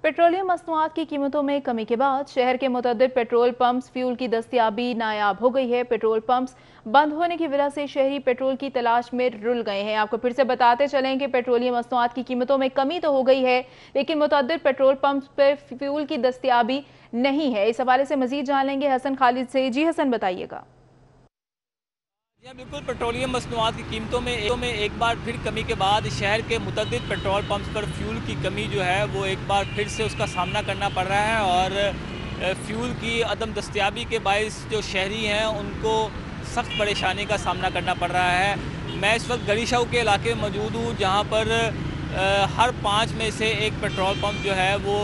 Petroleum मसनूआत की कीमतों में कमी के बाद शहर के मुतअद्दिद पेट्रोल पंप्स फ्यूल की दस्तयाबी नायाब हो गई है। पेट्रोल पंप्स बंद होने की वजह से शहरी पेट्रोल की तलाश में रुल गए हैं। आपको फिर से बताते चलें कि पेट्रोलियम मसनूआत की कीमतों में कमी तो हो गई है, लेकिन मुतअद्दिद पेट्रोल पंप्स पर फ्यूल की दस्तयाबी नहीं है। इस हवाले से मजीद जान लेंगे हसन खालिद से। जी हसन, बताइएगा। जी हाँ, बिल्कुल। पेट्रोलियम मसनूआत की कीमतों में एक बार फिर कमी के बाद शहर के मुतअद्दिद पेट्रोल पंप्स पर फ्यूल की कमी जो है वो एक बार फिर से उसका सामना करना पड़ रहा है और फ्यूल की अदम दस्तयाबी के बायस जो शहरी हैं उनको सख्त परेशानी का सामना करना पड़ रहा है। मैं इस वक्त गड़ी शाह के इलाके में मौजूद हूँ, जहाँ पर हर 5 में से एक पेट्रोल पंप जो है वो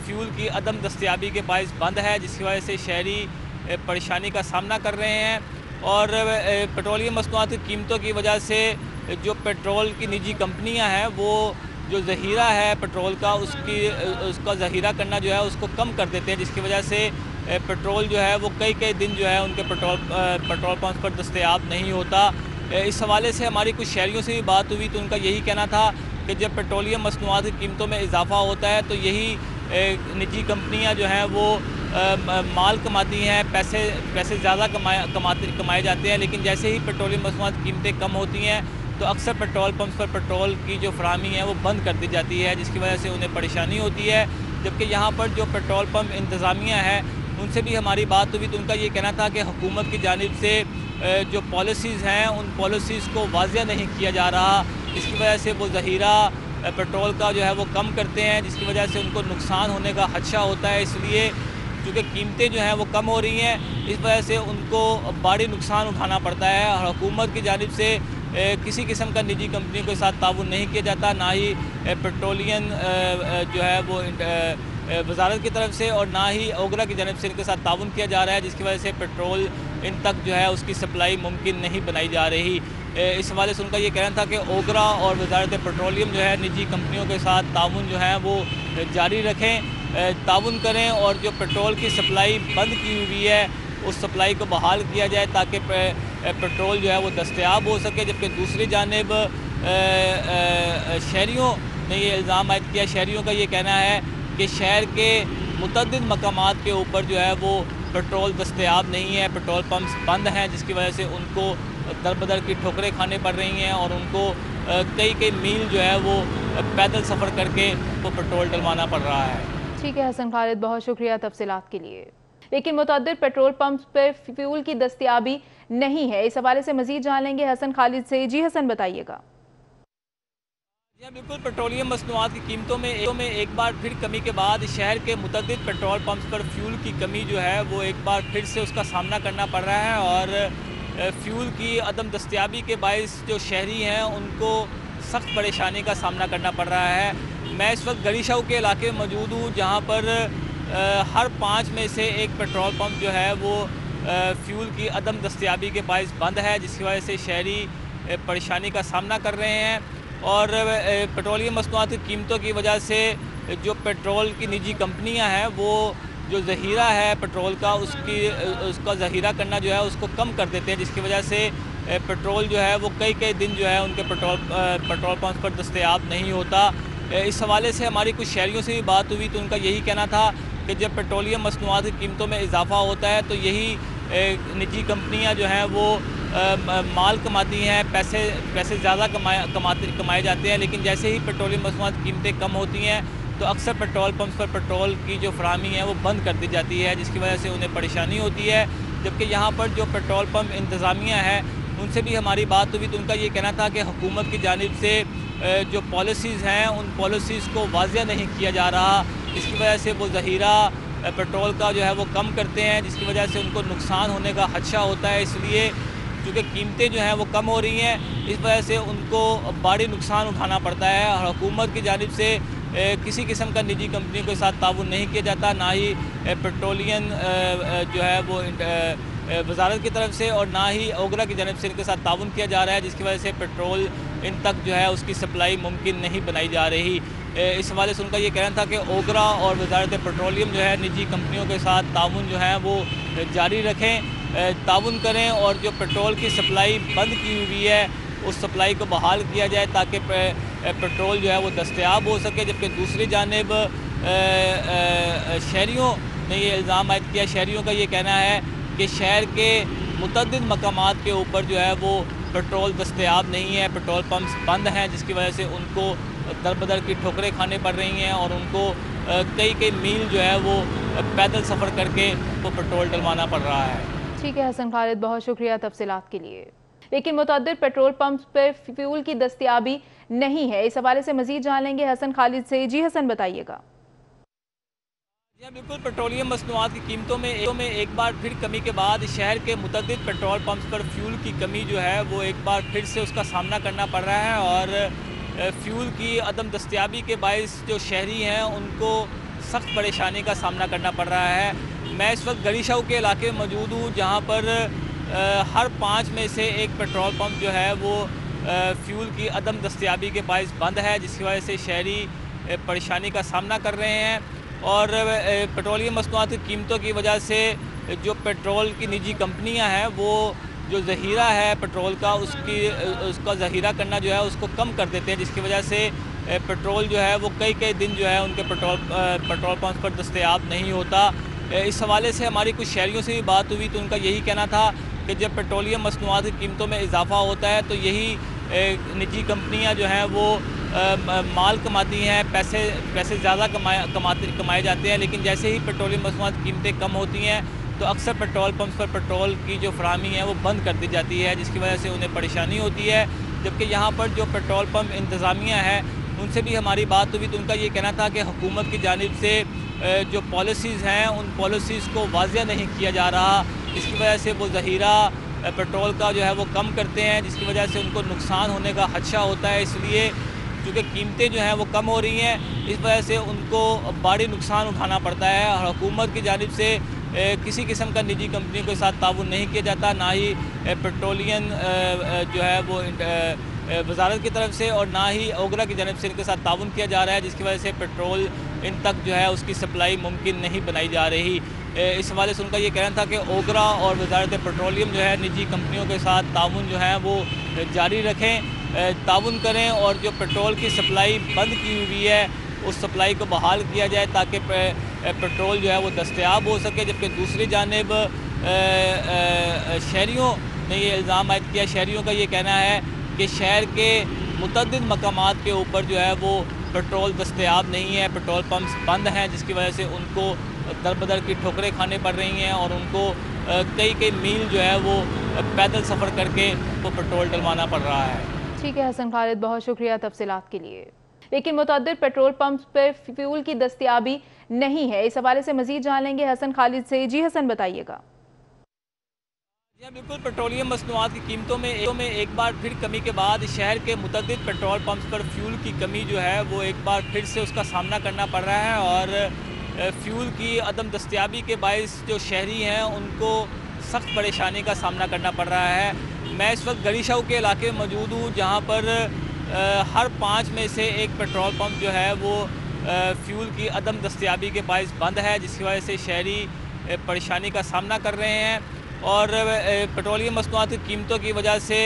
फ्यूल की अदम दस्तयाबी के बायस बंद है, जिसकी वजह से शहरी परेशानी का सामना कर रहे हैं। और पेट्रोलियम मसनूआत की कीमतों की वजह से जो पेट्रोल की निजी कंपनियां हैं वो जो ज़ख़ीरा है पेट्रोल का उसका ज़ख़ीरा करना जो है उसको कम कर देते हैं, जिसकी वजह से पेट्रोल जो है वो कई दिन जो है उनके पेट्रोल पंप पर दस्तयाब नहीं होता। इस हवाले से हमारी कुछ शहरियों से भी बात हुई तो उनका यही कहना था कि जब पेट्रोलियम मसनूआत की कीमतों में इजाफ़ा होता है तो यही निजी कंपनियां जो हैं वो माल कमाती हैं, पैसे ज़्यादा कमाए जाते हैं। लेकिन जैसे ही पेट्रोलियम मसनूआत की कीमतें कम होती हैं तो अक्सर पेट्रोल पंप्स पर पेट्रोल की जो फराहमी है वो बंद कर दी जाती है, जिसकी वजह से उन्हें परेशानी होती है। जबकि यहाँ पर जो पेट्रोल पंप इंतज़ामिया है उनसे भी हमारी बात हुई तो उनका ये कहना था कि हुकूमत की जानिब से जो पॉलिसीज़ हैं उन पॉलिसीज़ को वाज़िया नहीं किया जा रहा, जिसकी वजह से वो ज़ख़ीरा पेट्रोल का जो है वो कम करते हैं, जिसकी वजह से उनको नुकसान होने का खदशा होता है। इसलिए क्योंकि कीमतें जो हैं वो कम हो रही हैं, इस वजह से उनको भारी नुकसान उठाना पड़ता है। और हुकूमत की जानिब से किसी किस्म का निजी कंपनी के साथ ताउन नहीं किया जाता, ना ही पेट्रोलियम जो है वो वजारत की तरफ से और ना ही ओगरा की जानिब से इनके साथ ताउन किया जा रहा है, जिसकी वजह से पेट्रोल इन तक जो है उसकी सप्लाई मुमकिन नहीं बनाई जा रही। इस हवाले से उनका ये कहना था कि ओगरा और वजारत पेट्रोलियम जो है निजी कंपनियों के साथ ताउन जो है वो जारी रखें, ताउन करें और जो पेट्रोल की सप्लाई बंद की हुई है उस सप्लाई को बहाल किया जाए ताकि पेट्रोल जो है वो दस्तयाब हो सके। जबकि दूसरी जानिब शहरियों ने ये इल्ज़ाम आयद किया, शहरियों का ये कहना है कि शहर के मुतअद्दिद मकामात के ऊपर जो है वो पेट्रोल दस्तयाब नहीं है, पेट्रोल पंप्स बंद हैं, जिसकी वजह से उनको दर बदर की ठोकरें खाने पड़ रही हैं और उनको कई मील जो है वो पैदल सफ़र करके वो पेट्रोल डलवाना पड़ रहा है। ठीक है हसन खालिद, बहुत शुक्रिया तफसीलात के लिए। लेकिन मुतअद्दिद पेट्रोल पंप्स पर फ्यूल की दस्तयाबी नहीं है। इस हवाले से मजीद जान लेंगे हसन खालिद से। जी हसन, बताइएगा। जी हाँ, बिल्कुल। पेट्रोलियम मसनूआत की कीमतों में एक बार फिर कमी के बाद शहर के मुतअद्दिद पेट्रोल पंप्स पर फ्यूल की कमी जो है वो एक बार फिर से उसका सामना करना पड़ रहा है और फ्यूल की अदम दस्तयाबी के बायस जो शहरी हैं उनको सख्त परेशानी का सामना करना पड़ रहा है। मैं इस वक्त गड़ी शाह के इलाके में मौजूद हूँ, जहाँ पर हर 5 में से एक पेट्रोल पंप जो है वो फ्यूल की अदम दस्तयाबी के बायस बंद है, जिसकी वजह से शहरी परेशानी का सामना कर रहे हैं। और पेट्रोलियम मसनूआत की कीमतों की वजह से जो पेट्रोल की निजी कंपनियां हैं वो जो ज़ख़ीरा है पेट्रोल का उसका ज़ख़ीरा करना जो है उसको कम कर देते हैं, जिसकी वजह से पेट्रोल जो है वो कई दिन जो है उनके पेट्रोल पंप पर दस्तयाब नहीं होता। इस हवाले से हमारी कुछ शहरियों से भी बात हुई तो उनका यही कहना था कि जब पेट्रोलियम मसनूआत की कीमतों में इजाफ़ा होता है तो यही निजी कंपनियां जो हैं वो माल कमाती हैं, पैसे ज़्यादा कमाए जाते हैं। लेकिन जैसे ही पेट्रोलियम मसनूआत की कीमतें कम होती हैं तो अक्सर पेट्रोल पंप्स पर पेट्रोल की जो फराहमी है वो बंद कर दी जाती है, जिसकी वजह से उन्हें परेशानी होती है। जबकि यहाँ पर जो पेट्रोल पंप इंतज़ामिया है उनसे भी हमारी बात हुई तो उनका ये कहना था कि हुकूमत की जानिब से जो पॉलिसीज़ हैं उन पॉलिसीज़ को वाज़िया नहीं किया जा रहा, जिसकी वजह से वो ज़ख़ीरा पेट्रोल का जो है वो कम करते हैं, जिसकी वजह से उनको नुकसान होने का खदशा होता है। इसलिए क्योंकि कीमतें जो हैं वो कम हो रही हैं, इस वजह से उनको भारी नुकसान उठाना पड़ता है। और हुकूमत की जानिब से किसी किस्म का निजी कंपनी के साथ ताउन नहीं किया जाता, ना ही पेट्रोलियम जो है वो वजारत की तरफ से और ना ही ओगरा की जानिब से इनके साथ ताउन किया जा रहा है, जिसकी वजह से पेट्रोल इन तक जो है उसकी सप्लाई मुमकिन नहीं बनाई जा रही। इस हवाले से उनका ये कहना था कि ओगरा और वजारत पेट्रोलियम जो है निजी कंपनियों के साथ ताउन जो है वो जारी रखें, ताउन करें और जो पेट्रोल की सप्लाई बंद की हुई है उस सप्लाई को बहाल किया जाए ताकि पेट्रोल जो है वो दस्तयाब हो सके। जबकि दूसरी जानिब شہریوں نے یہ الزام عائد کیا، شہریوں کا یہ کہنا ہے کہ شہر کے متعدد مقامات کے اوپر جو ہے وہ پیٹرول دستیاب نہیں ہے، پیٹرول پمپس بند ہیں، جس کی وجہ سے ان کو در بدر کی ٹھوکریں کھانے پڑ رہی ہیں اور ان کو کئی میل جو ہے وہ پیدل سفر کر کے وہ پیٹرول ڈلوانا پڑ رہا ہے۔ ٹھیک ہے حسن خالد، بہت شکریہ تفصیلات کے لیے۔ لیکن متعدد پیٹرول پمپس پر فیول کی دستیابی نہیں ہے، اس حوالے سے مزید جان لیں گے حسن خالد سے۔ جی حسن، بتائیے گا۔ جی بالکل، پیٹرولیم مصنوعات کی قیمتوں میں ایک بار پھر کمی کے بعد شہر کے متعدد پیٹرول پمپس پر فیول کی کمی جو ہے وہ ایک بار پھر سے اس کا سامنا کرنا پڑ رہا ہے، اور فیول کی عدم دستیابی کے باعث جو شہری ہیں ان کو سخت پریشانی کا سامنا کرنا پڑ رہا ہے۔ میں اس وقت گڑی شاہو کے علاقے میں موجود ہوں، جہاں پر ہر 5 میں سے ایک پیٹرول پمپ جو ہے وہ فیول کی عدم دستیابی کے باعث بند ہے، جس کی وجہ سے شہری پریشانی کا سامنا کر رہے ہیں۔ اور پیٹرولیم مصنوعات کی قیمتوں کی وجہ سے جو پیٹرول کی نجی کمپنیاں ہیں وہ جو ذخیرہ ہے پیٹرول کا اس کا ذخیرہ کرنا جو ہے اس کو کم کر دیتے ہیں، جس کی وجہ سے پیٹرول جو ہے وہ کئی دن جو ہے ان کے پیٹرول پمپس پر دستیاب نہیں ہوتا۔ اس حوالے سے ہماری کچھ شہریوں سے بھی بات ہوئی تو ان کا یہی کہنا تھا کہ جب پیٹرولیم مصنوعات کی قیمتوں میں اضافہ ہوتا ہے تو یہی نجی کمپنیاں جو ہیں وہ مال کماتی ہیں، پیسے زیادہ کمائے جاتے ہیں، لیکن جیسے ہی پیٹرولیم مصنوعات کی قیمتیں کم ہوتی ہیں تو اکثر پیٹرول پمپس پر پیٹرول کی جو فراہمی ہے وہ بند کر دی جاتی ہے، جس کی وجہ سے انہیں پریشانی ہوتی ہے۔ جبکہ یہاں پر جو پیٹرول پمپ انتظامیہ ہے ان سے بھی ہماری بات ہوئی تو ان کا یہ کہنا تھا کہ حکومت کی جانب سے جو پالیسیز ہیں ان پالیسیز کو واضح نہیں کیا جا رہا، جس کی وجہ سے وہ ذخیرہ پیٹرول کا جو ہے وہ کم کرتے ہیں، جس کی وجہ سے ان کو نقصان ہونے کا خدشہ ہوتا ہے۔ اس لیے چونکہ قیمتیں جو ہیں وہ کم ہو رہی ہیں، اس وجہ سے ان کو بڑی نقصان اٹھانا پڑتا ہے، اور حکومت کی جانب سے کسی قسم کا نجی کمپنیوں کے ساتھ تعاون نہیں کیا جاتا، نہ ہی پیٹرولین جو ہے وہ وزارت کی طرف سے اور نہ ہی اوگرا کی جانب سے ان کے ساتھ تعاون کیا جا رہا ہے، جس کی وجہ سے پیٹرول ان تک جو ہے اس کی سپلائی ممکن نہیں بنائی جا رہی۔ اس حوالے سے ان کا یہ کہنا تھا کہ اوگرا اور وزارت پیٹرولیم جو ہے نجی کمپنیوں کے ساتھ تعاون جو ہے وہ جاری رکھیں، تعاون کریں، اور جو پیٹرول کی سپلائی بند کی ہوئی ہے اس سپلائی کو بحال کیا جائے تاکہ پیٹرول جو ہے وہ دستیاب ہو سکے۔ جبکہ دوسری جانب شہریوں نے یہ الزام عائد کیا، شہریوں کا یہ کہنا ہے کہ شہر کے متعدد مقامات کے اوپر جو ہے وہ پیٹرول دستیاب نہیں ہے، پیٹرول پمپس بند ہیں، جس کی وجہ سے ان کو در بدر کی ٹھوکریں کھانے پڑ رہی ہیں اور ان کو کئی میل جو ہے وہ پیدل سفر کر کے وہ پیٹرول ڈلوانا پڑ رہا ہے۔ ٹھیک ہے حسن خالد، بہت شکریہ تفصیلات کے لیے۔ لیکن متعدد پیٹرول پمپس پر فیول کی دستیابی نہیں ہے، اس حوالے سے مزید جان لیں گے حسن خالد سے۔ جی حسن، بتائیے گا۔ جی بالکل، پیٹرولیم مصنوعات کی قیمتوں میں ایک بار پھر کمی کے بعد شہر کے متعدد پیٹرول پمپس پر فیول کی کمی جو ہے وہ ایک بار پھر سے اس کا سامنا کرنا پڑ رہا ہے، اور فیول کی عدم دستیابی کے باعث جو شہری ہیں ان کو سخت پریشانی کا سامنا کرنا پڑ رہا ہے۔ میں اس وقت گڑی شاہو کے علاقے میں موجود ہوں، جہاں پر ہر 5 میں سے ایک پیٹرول پمپ جو ہے وہ فیول کی عدم دستیابی کے باعث بند ہے، جس کی وجہ سے شہری پریشانی کا سامنا کر رہے ہیں۔ اور پیٹرولیم مصنوعات کی قیمتوں کی وجہ سے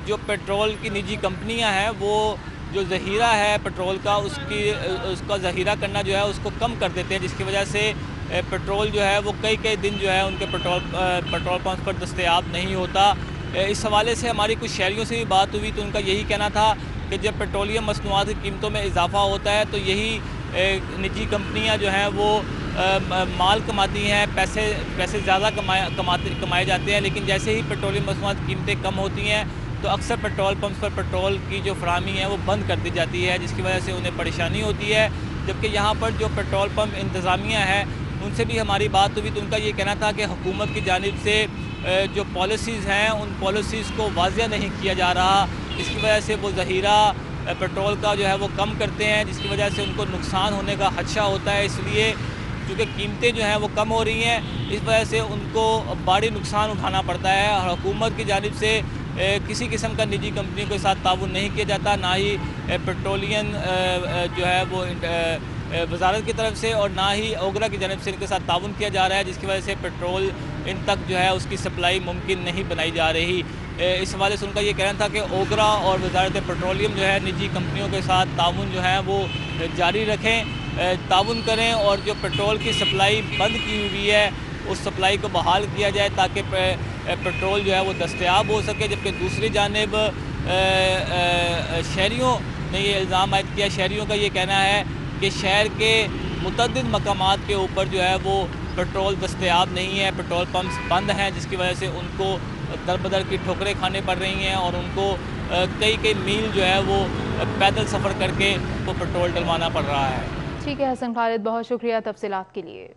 جو پیٹرول کی نجی کمپنیاں ہیں وہ جو ذخیرہ ہے پیٹرول کا اس کا ذخیرہ کرنا جو ہے اس کو کم کر دیتے ہیں، جس کی وجہ سے پیٹرول جو ہے وہ کئی دن جو ہے ان کے پیٹرول پمپس پر دستیاب نہیں ہوتا۔ اس حوالے سے ہماری کچھ شہریوں سے بھی بات ہوئی تو ان کا یہی کہنا تھا کہ جب پیٹرولیم مصنوعات کی قیمتوں میں اضافہ ہوتا ہے تو یہی نجی کمپنیاں جو ہیں وہ مال کماتی ہیں، پیسے زیادہ کمائے جاتے ہیں، لیکن جیسے ہی پیٹرولیم مصنوعات کی قیمتیں کم ہوتی ہیں تو اکثر پیٹرول پمپس پر پیٹرول کی جو فراہمی ہے وہ بند کر دی جاتی ہے، جس کی وجہ سے انہیں پریشانی ہوتی ہے۔ جبکہ یہاں پر جو پیٹرول پمپ انتظامیہ ہے ان سے بھی ہماری بات ہوئی تو ان کا یہ کہنا تھا کہ حکومت کی جانب سے جو پالیسیز ہیں ان پالیسیز کو واضح نہیں کیا جا رہا، جس کی وجہ سے وہ ذخیرہ پیٹرول کا جو ہے وہ کم کرتے ہیں، جس کی وجہ سے ان کو نقصان ہونے کا خدشہ ہوتا ہے۔ اس لیے چونکہ قیمتیں جو ہیں وہ کم ہو رہی ہیں، اس وجہ سے ان کو بڑی نقصان اٹھانا پڑتا ہے، اور حکومت کی جانب سے کسی قسم کا نجی کمپنیوں کے ساتھ تعاون نہیں کیا جاتا، نہ ہی پیٹرولین جو ہے وہ وزارت کی طرف سے اور نہ ہی اوگرا کی جانب سے ان کے ساتھ تعاون کیا جا رہا ہے، جس کی وجہ سے پیٹرول ان تک جو ہے اس کی سپلائی ممکن نہیں بنائی جا رہی۔ اس حوالے سے ان کا یہ کہنا تھا کہ اوگرا اور وزارت پیٹرولیم جو ہے نجی کمپنیوں کے ساتھ تعاون جو ہے وہ جاری رکھیں، ताउन करें और जो पेट्रोल की सप्लाई बंद की हुई है उस सप्लाई को बहाल किया जाए ताकि पेट्रोल जो है वो दस्तयाब हो सके। जबकि दूसरी जानिब शहरियों ने ये इल्ज़ाम आयद किया, शहरियों का ये कहना है कि शहर के मुतअद्दिद मकामात के ऊपर जो है वो पेट्रोल दस्तयाब नहीं है, पेट्रोल पम्प्स बंद हैं, जिसकी वजह से उनको दर बदर की ठोकरें खाने पड़ रही हैं और उनको कई कई मील जो है वो पैदल सफ़र करके वो पेट्रोल डलवाना पड़ रहा है। ठीक है हसन खालिद, बहुत शुक्रिया तफसीलात के लिए।